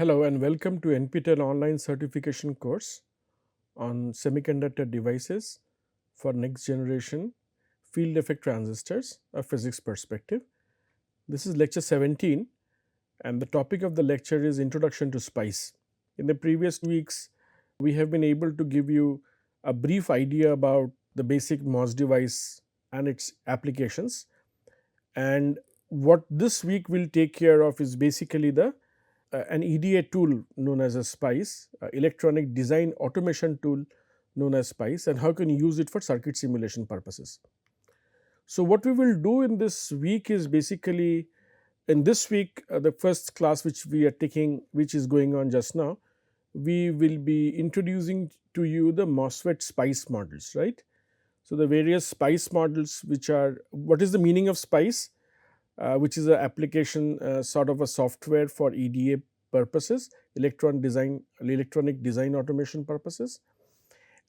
Hello and welcome to NPTEL online certification course on semiconductor devices for next generation field effect transistors, a physics perspective. This is lecture 17 and the topic of the lecture is introduction to SPICE. In the previous weeks we have been able to give you a brief idea about the basic MOS device and its applications, and what this week will take care of is basically the an EDA tool known as a SPICE, electronic design automation tool known as SPICE, and how can you use it for circuit simulation purposes. So, what we will do in this week is basically in this week the first class which we are taking, which is going on just now, we will be introducing to you the MOSFET SPICE models, right. So, the various SPICE models, which are, what is the meaning of SPICE? Which is an application sort of a software for EDA purposes, electronic design automation purposes.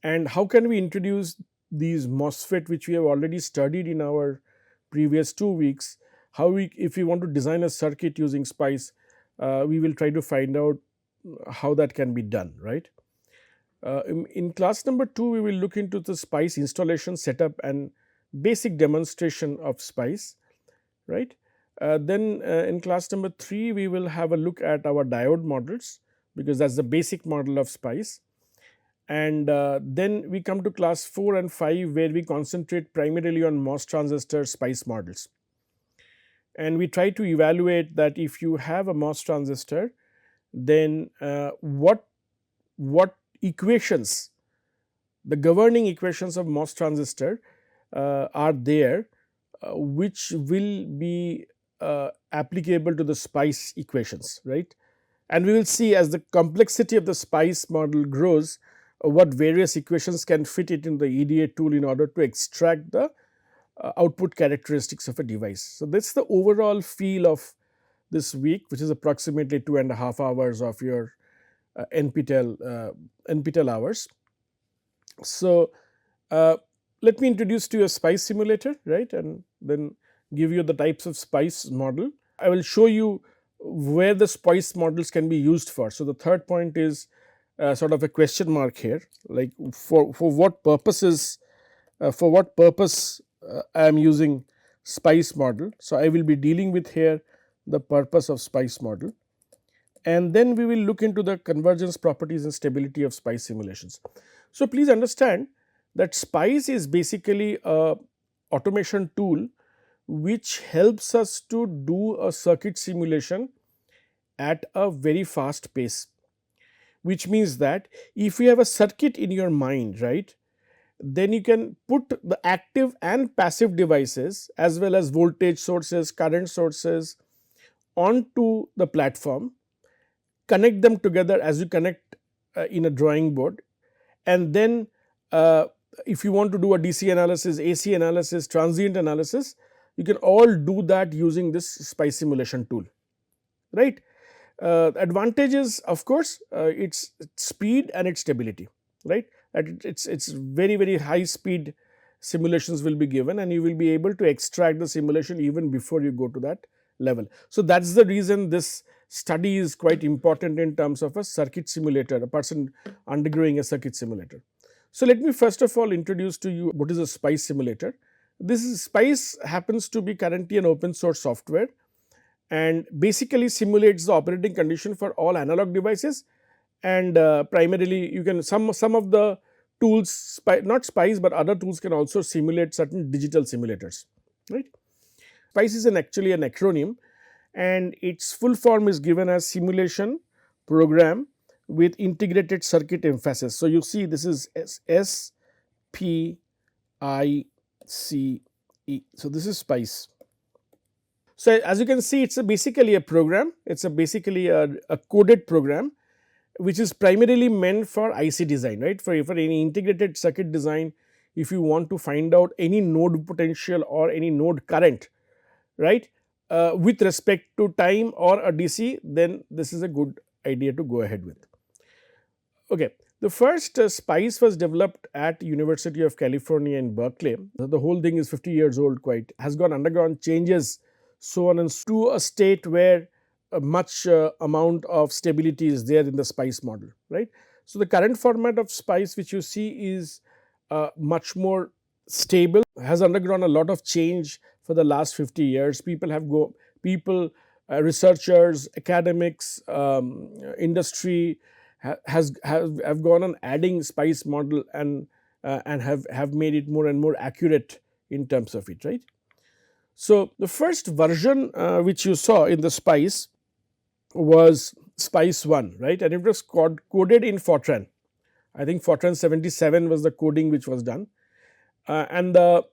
And how can we introduce these MOSFET, which we have already studied in our previous 2 weeks, how we, if we want to design a circuit using SPICE, we will try to find out how that can be done, right. In class number 2, we will look into the SPICE installation setup and basic demonstration of SPICE, right. Then in class number 3 we will have a look at our diode models, because that is the basic model of SPICE, and then we come to class 4 and 5 where we concentrate primarily on MOS transistor SPICE models, and we try to evaluate that if you have a MOS transistor, then what equations, the governing equations of MOS transistor are there, which will be applicable to the SPICE equations, right. And we will see as the complexity of the SPICE model grows, what various equations can fit it in the EDA tool in order to extract the output characteristics of a device. So, that is the overall feel of this week, which is approximately 2.5 hours of your NPTEL hours. So, let me introduce to you a SPICE simulator, right, and then give you the types of SPICE model. I will show you where the SPICE models can be used for. So, the third point is sort of a question mark here, like for what purposes, for what purpose I am using SPICE model. So, I will be dealing with here the purpose of SPICE model, and then we will look into the convergence properties and stability of SPICE simulations. So, please understand that SPICE is basically a automation tool which helps us to do a circuit simulation at a very fast pace, which means that if you have a circuit in your mind, right, then you can put the active and passive devices as well as voltage sources, current sources onto the platform, connect them together as you connect in a drawing board, and then if you want to do a DC analysis, AC analysis, transient analysis, you can all do that using this SPICE simulation tool, right. Advantage is, of course, its speed and its stability, right. It's very high speed simulations will be given, and you will be able to extract the simulation even before you go to that level. So, that is the reason this study is quite important in terms of a circuit simulator, a person undergoing a circuit simulator. So, let me first of all introduce to you what is a SPICE simulator. This is SPICE happens to be currently an open source software and basically simulates the operating condition for all analog devices, and primarily you can some of the tools, not SPICE but other tools, can also simulate certain digital simulators, right. SPICE is actually an acronym, and its full form is given as simulation program with integrated circuit emphasis. So, you see this is SPICE. So, this is SPICE. So, as you can see, it is basically a program, it is basically a coded program which is primarily meant for IC design, right. For any integrated circuit design, if you want to find out any node potential or any node current, right, with respect to time or a DC, then this is a good idea to go ahead with. Okay. The first SPICE was developed at University of California in Berkeley. The whole thing is 50 years old, quite has undergone changes, so on and to a state where much amount of stability is there in the SPICE model, right. So, the current format of SPICE which you see is much more stable, has undergone a lot of change for the last 50 years. Researchers, academics, industry have gone on adding SPICE model and have made it more and more accurate in terms of it, right. So, the first version which you saw in the SPICE was SPICE 1, right, and it was coded in Fortran. I think Fortran 77 was the coding which was done, and the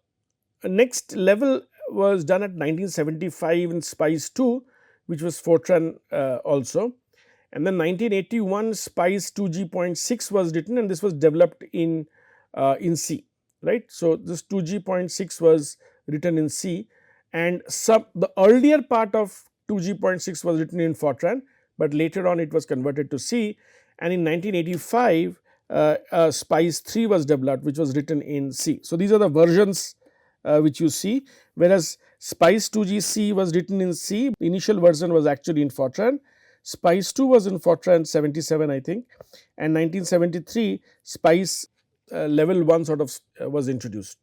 next level was done at 1975 in SPICE 2, which was Fortran also, and then 1981 SPICE 2G.6 was written, and this was developed in C, right. So, this 2G.6 was written in C, and the earlier part of 2G.6 was written in Fortran, but later on it was converted to C, and in 1985 SPICE 3 was developed, which was written in C. So, these are the versions which you see, whereas SPICE 2G.C was written in C, the initial version was actually in Fortran. SPICE 2 was in Fortran 77, I think, and 1973 SPICE level 1 sort of was introduced.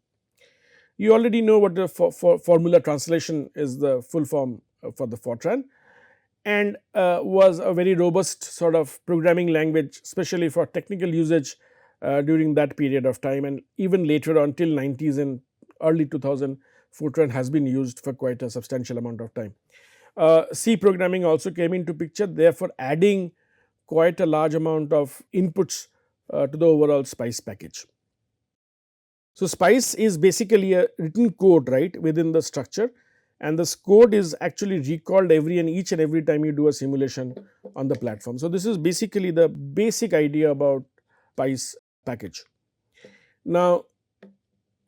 You already know what the formula translation is, the full form for the Fortran, and was a very robust sort of programming language, especially for technical usage during that period of time, and even later on till 90s and early 2000, Fortran has been used for quite a substantial amount of time. C programming also came into picture, therefore adding quite a large amount of inputs to the overall SPICE package. So, SPICE is basically a written code, right, within the structure, and this code is actually recalled each and every time you do a simulation on the platform. So, this is basically the basic idea about SPICE package. Now,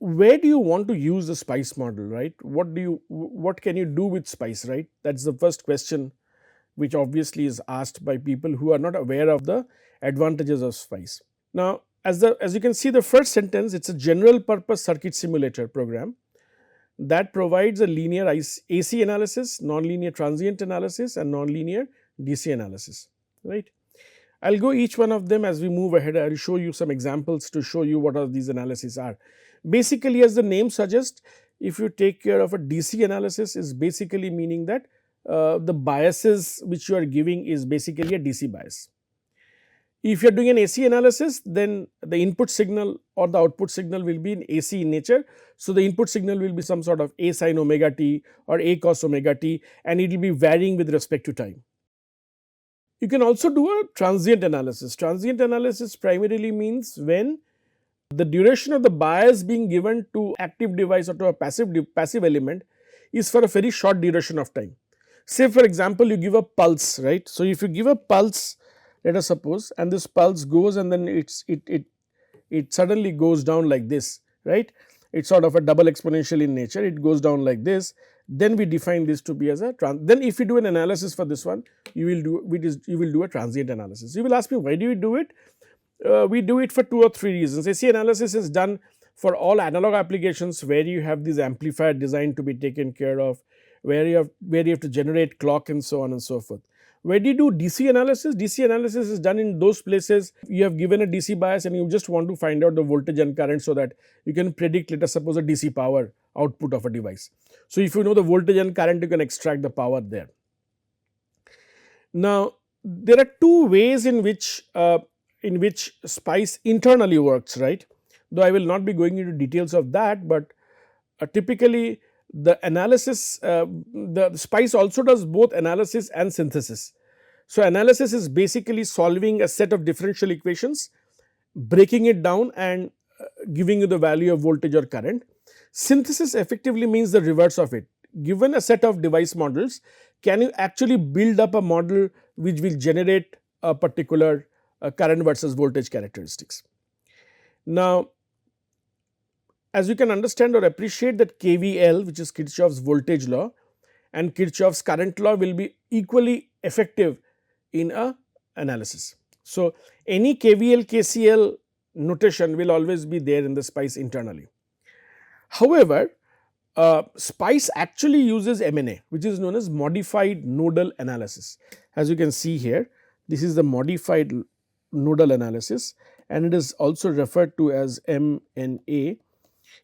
where do you want to use the SPICE model, right? What can you do with SPICE, right? That is the first question which obviously is asked by people who are not aware of the advantages of SPICE. Now, as you can see, the first sentence, it is a general purpose circuit simulator program that provides a linear AC analysis, nonlinear transient analysis, and nonlinear DC analysis, right. I will go each one of them as we move ahead. I will show you some examples to show you what all these analyses are. Basically, as the name suggests, if you take care of a DC analysis, is basically meaning that the biases which you are giving is basically a DC bias. If you are doing an AC analysis, then the input signal or the output signal will be in AC in nature. So, the input signal will be some sort of A sin omega t or A cos omega t, and it will be varying with respect to time. You can also do a transient analysis. Transient analysis primarily means when the duration of the bias being given to active device or to a passive element is for a very short duration of time. Say for example, you give a pulse, right. So, if you give a pulse, let us suppose, and this pulse goes and then it suddenly goes down like this, right. It is sort of a double exponential in nature, it goes down like this, then we define this to be as a then if you do an analysis for this one, you will do a transient analysis. You will ask me, why do you do it? We do it for 2 or 3 reasons. AC analysis is done for all analog applications where you have this amplifier designed to be taken care of, where you have to generate clock and so on and so forth. Where do you do DC analysis? DC analysis is done in those places you have given a DC bias and you just want to find out the voltage and current so that you can predict, let us suppose, a DC power output of a device. So, if you know the voltage and current, you can extract the power there. Now, there are 2 ways in which SPICE internally works, right. Though I will not be going into details of that, but typically the analysis, the SPICE also does both analysis and synthesis. So, analysis is basically solving a set of differential equations, breaking it down and giving you the value of voltage or current. Synthesis effectively means the reverse of it. Given a set of device models, can you actually build up a model which will generate a particular current versus voltage characteristics. Now, as you can understand or appreciate that KVL, which is Kirchhoff's voltage law, and Kirchhoff's current law will be equally effective in a analysis. So, any KVL notation will always be there in the SPICE internally. However, SPICE actually uses MNA, which is known as modified nodal analysis. As you can see here, this is the modified nodal analysis, and it is also referred to as MNA.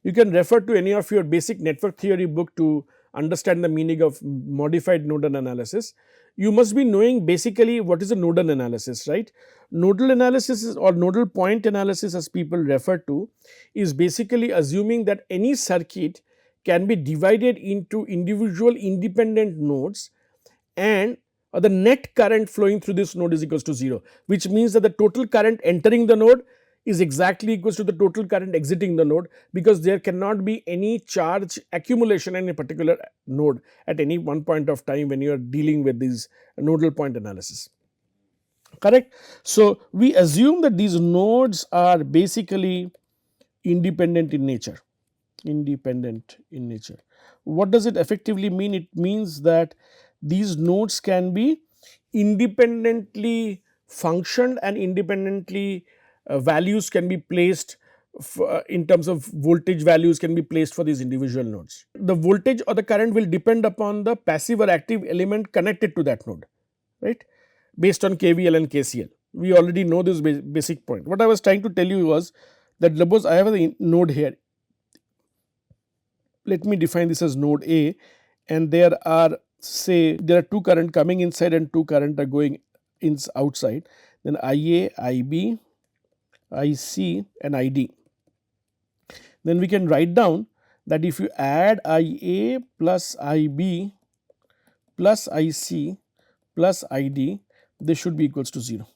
You can refer to any of your basic network theory book to understand the meaning of modified nodal analysis. You must be knowing basically what is a nodal analysis, right? Nodal analysis is, or nodal point analysis as people refer to, is basically assuming that any circuit can be divided into individual independent nodes, and the net current flowing through this node is equals to 0, which means that the total current entering the node is exactly equals to the total current exiting the node, because there cannot be any charge accumulation in a particular node at any one point of time when you are dealing with these nodal point analysis, correct. So, we assume that these nodes are basically independent in nature. What does it effectively mean? It means that these nodes can be independently functioned, and independently values can be placed in terms of voltage values can be placed for these individual nodes. The voltage or the current will depend upon the passive or active element connected to that node, right, based on KVL and KCL. We already know this basic point. What I was trying to tell you was that suppose I have a node here. Let me define this as node A, and there are, say, there are two current coming inside and two current are going outside, then IA, IB, IC and ID. Then we can write down that if you add IA plus IB plus IC plus ID, this should be equals to 0,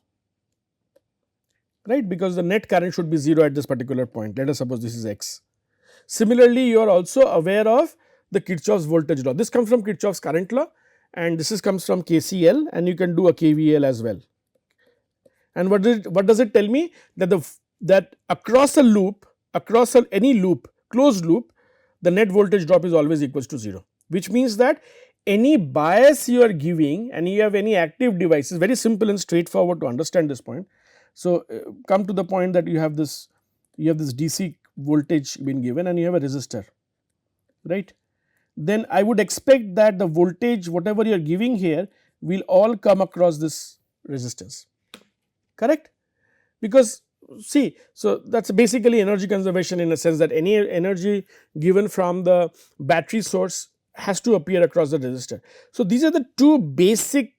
right, because the net current should be 0 at this particular point. Let us suppose this is X. Similarly, you are also aware of the Kirchhoff's voltage law. This comes from Kirchhoff's current law, and this comes from KCL, and you can do a KVL as well. And what does it tell me? That across a loop, any loop, closed loop, the net voltage drop is always equals to 0, which means that any bias you are giving and you have any active devices, very simple and straightforward to understand this point. So, come to the point that you have this DC voltage being given and you have a resistor, right. Then I would expect that the voltage whatever you are giving here will all come across this resistance, correct, because see, so that is basically energy conservation in a sense that any energy given from the battery source has to appear across the resistor. So, these are the two basic,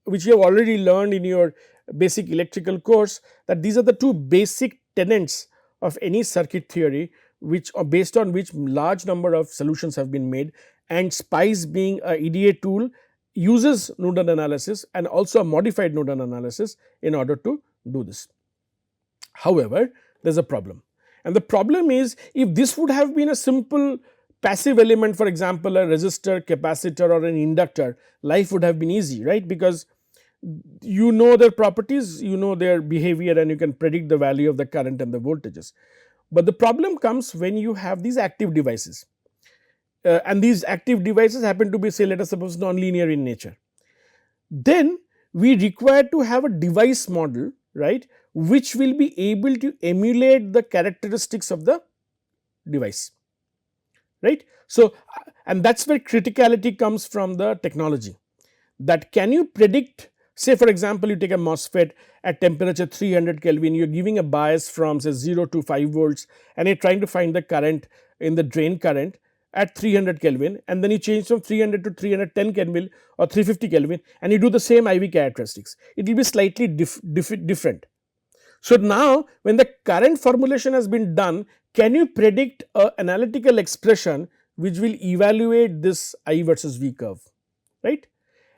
which you have already learned in your basic electrical course, that these are the two basic tenets of any circuit theory, which are based on which large number of solutions have been made, and SPICE being a EDA tool uses nodal analysis and also a modified nodal analysis in order to do this. However, there is a problem, and the problem is, if this would have been a simple passive element, for example a resistor, capacitor or an inductor, life would have been easy, right, because you know their properties, you know their behavior, and you can predict the value of the current and the voltages. But the problem comes when you have these active devices, and these active devices happen to be, say, let us suppose nonlinear in nature. Then we require to have a device model, right, which will be able to emulate the characteristics of the device, right. So, and that is where criticality comes from the technology, that can you predict, say for example, you take a MOSFET at temperature 300 Kelvin, you are giving a bias from say 0 to 5 volts, and you are trying to find the current in the drain current at 300 Kelvin, and then you change from 300 to 310 Kelvin or 350 Kelvin, and you do the same IV characteristics, it will be slightly different. So, now when the current formulation has been done, can you predict an analytical expression which will evaluate this I versus V curve, right?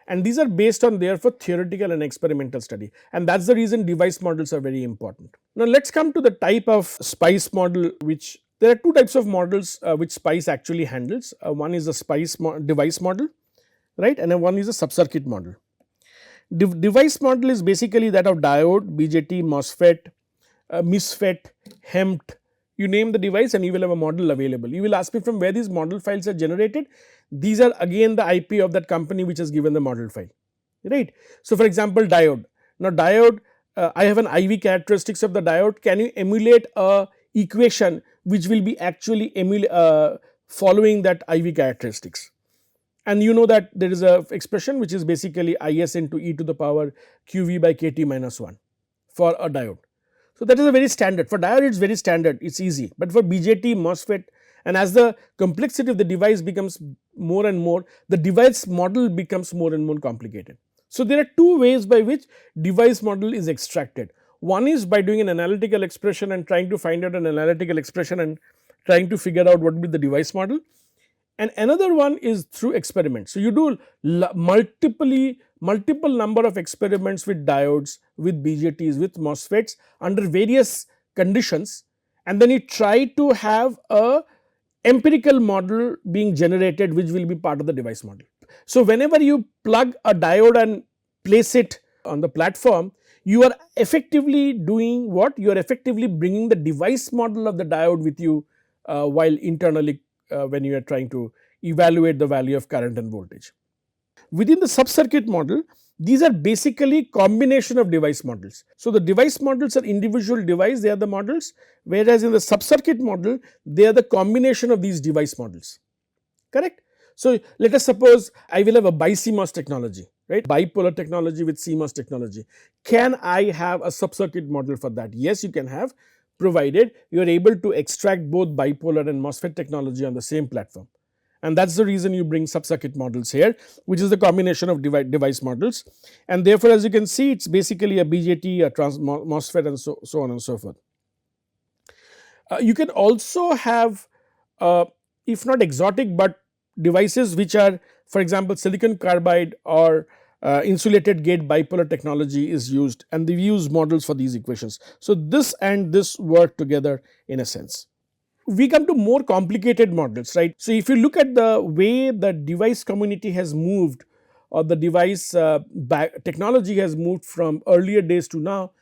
And these are based on therefore theoretical and experimental study, and that is the reason device models are very important. Now, let us come to the type of SPICE model, which there are two types of models which SPICE actually handles. One is a SPICE device model, right, and one is a subcircuit model. Device model is basically that of diode, BJT, MOSFET, MISFET, HEMT. You name the device and you will have a model available. You will ask me from where these model files are generated. These are again the IP of that company which has given the model file, right. So, for example, diode. Now, diode, I have an IV characteristics of the diode. Can you emulate a equation which will be actually following that IV characteristics. And you know that there is a expression which is basically Is into e to the power qV by kT minus 1 for a diode. So, that is a very standard. For diode it is very standard, it is easy, but for BJT, MOSFET, and as the complexity of the device becomes more and more, the device model becomes more and more complicated. So, there are two ways by which device model is extracted. One is by doing an analytical expression and trying to find out an analytical expression and trying to figure out what will be the device model, and another one is through experiments. So, you do multiple number of experiments with diodes, with BJTs, with MOSFETs under various conditions, and then you try to have a empirical model being generated which will be part of the device model. So, whenever you plug a diode and place it on the platform, you are effectively doing what? You are effectively bringing the device model of the diode with you while internally when you are trying to evaluate the value of current and voltage. Within the subcircuit model, these are basically combination of device models. So, the device models are individual device, they are the models, whereas in the subcircuit model, they are the combination of these device models, correct. So, let us suppose I will have a bi-CMOS technology, right, bipolar technology with CMOS technology. Can I have a subcircuit model for that? Yes, you can have, provided you are able to extract both bipolar and MOSFET technology on the same platform. And that is the reason you bring subcircuit models here, which is the combination of device models. And therefore, as you can see, it is basically a BJT, a MOSFET, and so on and so forth. You can also have, if not exotic, but devices which are, for example, silicon carbide or insulated gate bipolar technology is used, and they use models for these equations. So, this and this work together in a sense. We come to more complicated models, right. So, if you look at the way the device community has moved, or the device technology has moved from earlier days to now,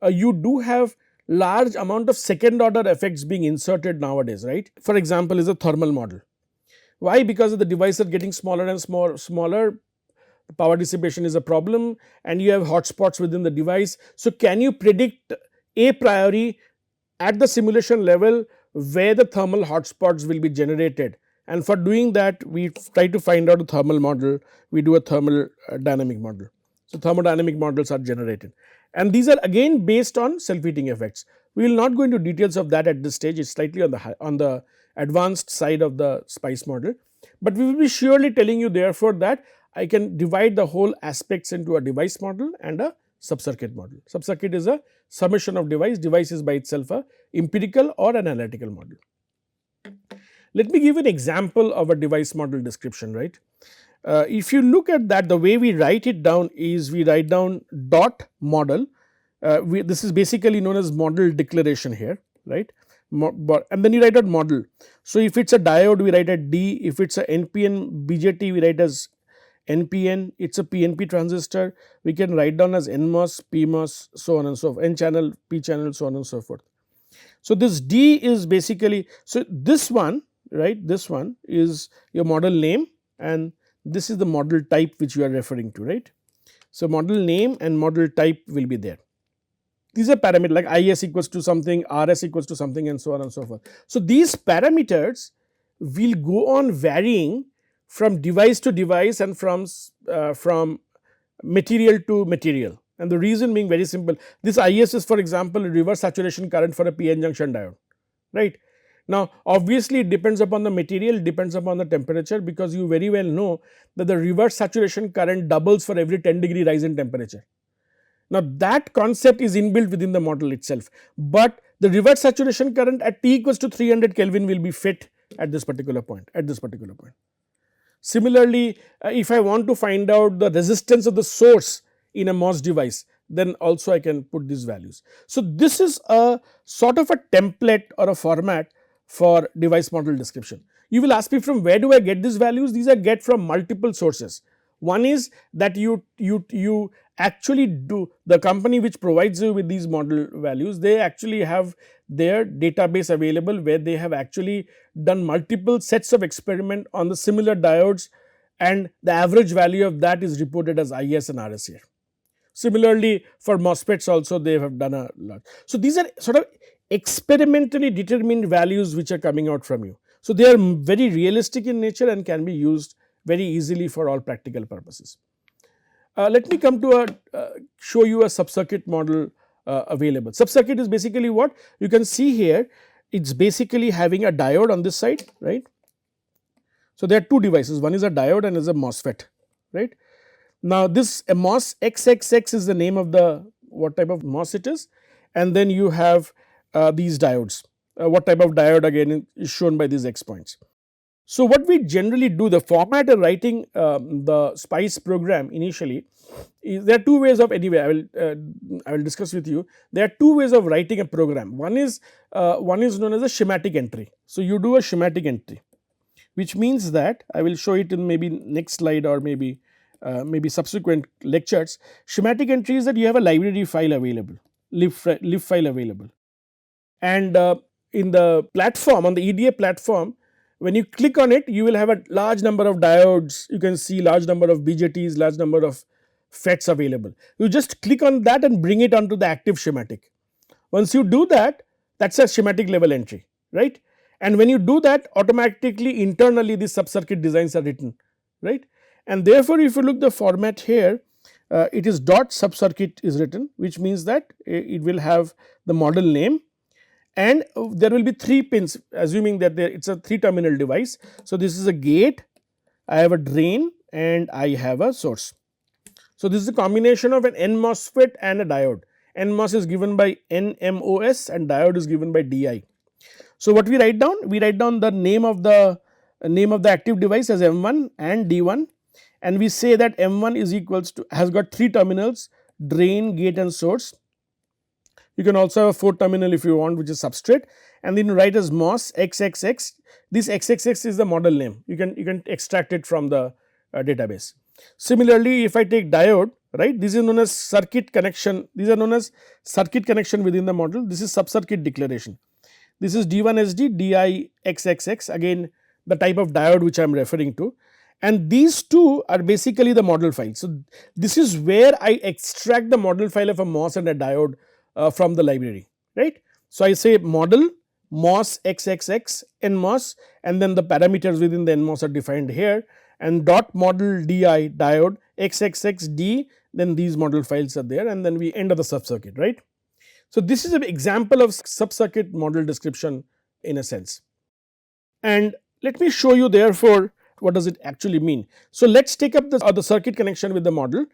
you do have large amount of second order effects being inserted nowadays, right. For example, is a thermal model. Why? Because the devices are getting smaller and smaller, power dissipation is a problem, and you have hotspots within the device. So, can you predict a priori at the simulation level where the thermal hotspots will be generated? And for doing that, we try to find out a thermal model, we do a thermal dynamic model. So, thermodynamic models are generated, and these are again based on self-heating effects. We will not go into details of that at this stage, it is slightly on the advanced side of the SPICE model, but we will be surely telling you therefore that I can divide the whole aspects into a device model and a subcircuit model. Subcircuit is a summation of device is by itself a empirical or an analytical model. Let me give an example of a device model description, right. If you look at that, the way we write it down is we write down dot model. This is basically known as model declaration here, right, and then you write out model. So, if it is a diode, we write at D, if it is a NPN BJT, we write as NPN, it is a PNP transistor, we can write down as NMOS, PMOS, so on and so forth, N channel, P channel, so on and so forth. So, this D is basically, so this one, right, this one is your model name, and this is the model type which you are referring to, right. So, model name and model type will be there. These are parameters like Is equals to something, Rs equals to something, and so on and so forth. So, these parameters will go on varying from device to device and from material to material, and the reason being very simple. This Is is, for example, reverse saturation current for a PN junction diode, right. Now, obviously, it depends upon the material, it depends upon the temperature, because you very well know that the reverse saturation current doubles for every 10° rise in temperature. Now, that concept is inbuilt within the model itself, but the reverse saturation current at T equals to 300 Kelvin will be fit at this particular point, Similarly, if I want to find out the resistance of the source in a MOS device, then also I can put these values. So, this is a sort of a template or a format for device model description. You will ask me, from where do I get these values? These I get from multiple sources. One is that you actually do, the company which provides you with these model values, they actually have their database available where they have actually done multiple sets of experiment on the similar diodes, and the average value of that is reported as Is and Rs here. Similarly, for MOSFETs also they have done a lot. So, these are sort of experimentally determined values which are coming out from you. So, they are very realistic in nature and can be used very easily for all practical purposes. Let me come to show you a subcircuit model available. Subcircuit is basically what you can see here. It is basically having a diode on this side, right. So, there are two devices, one is a diode and is a MOSFET, right. Now, this MOS XXX is the name of the what type of MOS it is, and then you have these diodes. What type of diode again is shown by these X points. So, what we generally do, the format of writing the SPICE program initially is, there are two ways of, anyway I will discuss with you. There are two ways of writing a program. One is known as a schematic entry. So, you do a schematic entry, which means that I will show it in maybe next slide or maybe subsequent lectures. Schematic entry is that you have a library file available, lib file available, and in the platform, on the EDA platform, when you click on it, you will have a large number of diodes, you can see large number of BJTs, large number of FETs available. You just click on that and bring it onto the active schematic. Once you do that, that is a schematic level entry, right. And when you do that, automatically internally these subcircuit designs are written, right. And therefore, if you look the format here, it is dot subcircuit is written, which means that it will have the model name, and there will be 3 pins, assuming that it is a 3 terminal device. So, this is a gate, I have a drain and I have a source. So, this is a combination of an N MOSFET and a diode. NMOS is given by NMOS and diode is given by DI. So, what we write down? We write down the name of the active device as M1 and D1, and we say that M1 is equals to, has got 3 terminals, drain, gate and source. You can also have a 4th terminal if you want, which is substrate, and then you write as MOS XXX. This XXX is the model name, you can extract it from the database. Similarly, if I take diode, right, this is known as circuit connection, these are known as circuit connection within the model, this is subcircuit declaration. This is D1SD, DI XXX, again the type of diode which I am referring to, and these two are basically the model file. So, this is where I extract the model file of a MOS and a diode from the library, right. So, I say model MOS XXX NMOS, and then the parameters within the NMOS are defined here, and dot model DI diode XXXD, then these model files are there, and then we enter the subcircuit, right. So, this is an example of subcircuit model description in a sense, and let me show you therefore what does it actually mean. So, let us take up the circuit connection with the model.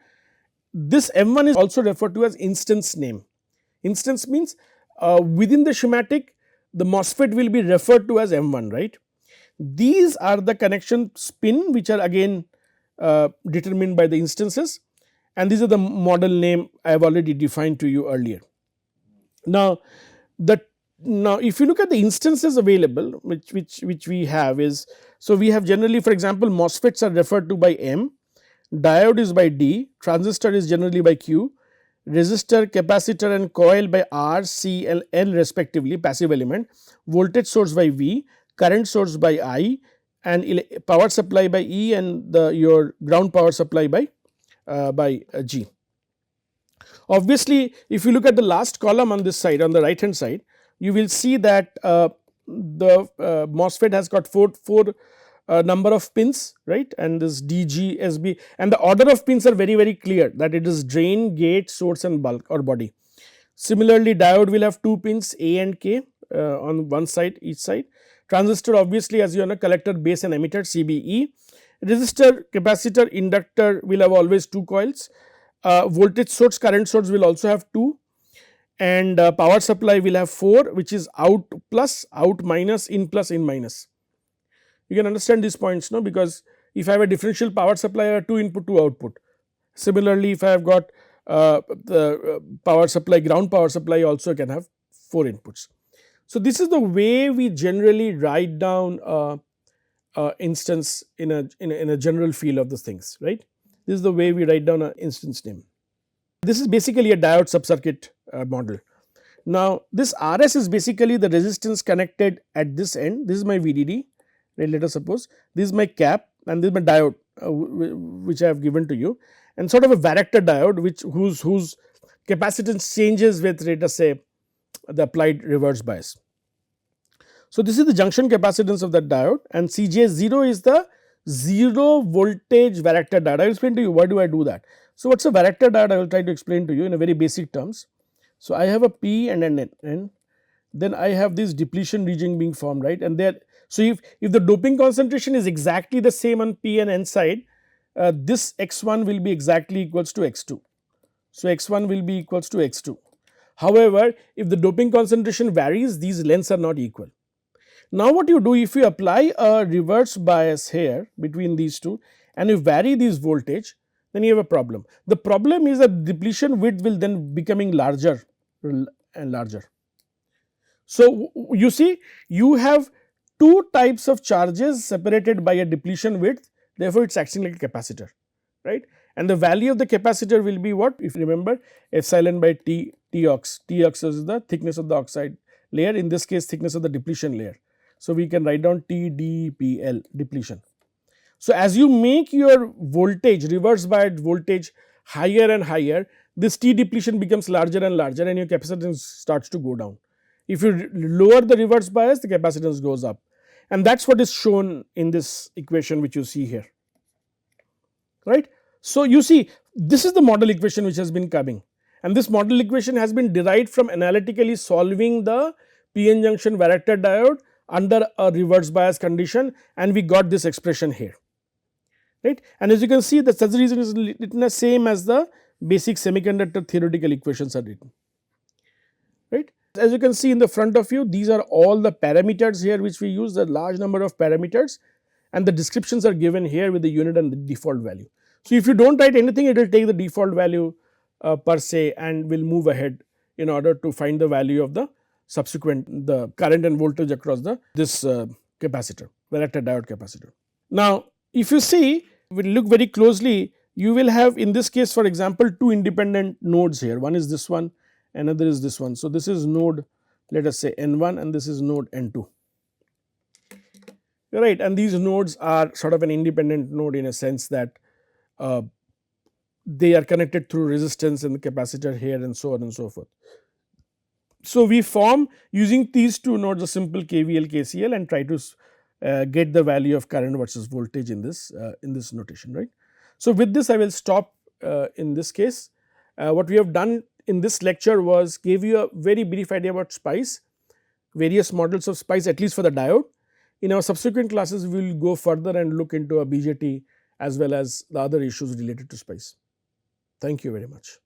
This M1 is also referred to as instance name. Instance means within the schematic, the MOSFET will be referred to as M1, right. These are the connection pin which are again determined by the instances, and these are the model name I have already defined to you earlier. Now, if you look at the instances available which we have is, so we have generally, for example, MOSFETs are referred to by M, diode is by D, transistor is generally by Q, resistor, capacitor and coil by R, C and L respectively, passive element, voltage source by V, current source by I, and power supply by E, and your ground power supply by G. Obviously, if you look at the last column on this side, on the right hand side, you will see that the MOSFET has got four number of pins, right, and this D, G, S, B, and the order of pins are very clear, that it is drain, gate, source and bulk or body. Similarly, diode will have 2 pins A and K on one side, each side. Transistor, obviously, as you know, collector, base and emitter, CBE. Resistor, capacitor, inductor will have always 2 coils. Voltage source, current source will also have 2, and power supply will have 4, which is out plus, out minus, in plus, in minus. You can understand these points, no, because if I have a differential power supply, I have 2 input, 2 output. Similarly, if I have got the power supply, ground power supply also can have 4 inputs. So, this is the way we generally write down instance in a general feel of the things, right. This is the way we write down an instance name. This is basically a diode subcircuit model. Now, this RS is basically the resistance connected at this end. This is my VDD, right, let us suppose. This is my cap and this is my diode which I have given to you, and sort of a Varactor diode whose capacitance changes with, let us say, the applied reverse bias. So, this is the junction capacitance of that diode, and Cj0 is the 0 voltage Varactor diode. I will explain to you why do I do that. So, what is a Varactor diode? I will try to explain to you in a very basic terms. So, I have a P and an N, then I have this depletion region being formed, right, and there. So, if the doping concentration is exactly the same on P and N side, this x1 will be exactly equals to x2. So, x1 will be equals to x2. However, if the doping concentration varies, these lengths are not equal. Now, what you do, if you apply a reverse bias here between these two and you vary these voltage, then you have a problem. The problem is that depletion width will then becoming larger and larger. So, you see, you have two types of charges separated by a depletion width, therefore, it is acting like a capacitor, right, and the value of the capacitor will be what, if you remember, epsilon by T ox is the thickness of the oxide layer, in this case thickness of the depletion layer. So, we can write down TDPL, depletion. So, as you make your voltage, reverse biased voltage higher and higher, this T depletion becomes larger and larger and your capacitance starts to go down. If you lower the reverse bias, the capacitance goes up, and that is what is shown in this equation which you see here, right. So, you see, this is the model equation which has been coming, and this model equation has been derived from analytically solving the PN junction Varactor diode under a reverse bias condition, and we got this expression here, right. And as you can see, the such reason is written the same as the basic semiconductor theoretical equations are written, right. As you can see in the front of you, these are all the parameters here which we use, a large number of parameters, and the descriptions are given here with the unit and the default value. So, if you do not write anything, it will take the default value per se and will move ahead in order to find the value of the subsequent, the current and voltage across this capacitor, Varactor diode capacitor. Now, if you see, we look very closely, you will have in this case, for example, two independent nodes here, one is this one, another is this one. So, this is node, let us say N1, and this is node N2, right, and these nodes are sort of an independent node in a sense that they are connected through resistance and the capacitor here and so on and so forth. So, we form using these two nodes a simple KVL KCL and try to get the value of current versus voltage in this notation, right. So, with this I will stop in this case. What we have done in this lecture was gave you a very brief idea about SPICE, various models of SPICE, at least for the diode. In our subsequent classes, we will go further and look into a BJT as well as the other issues related to SPICE. Thank you very much.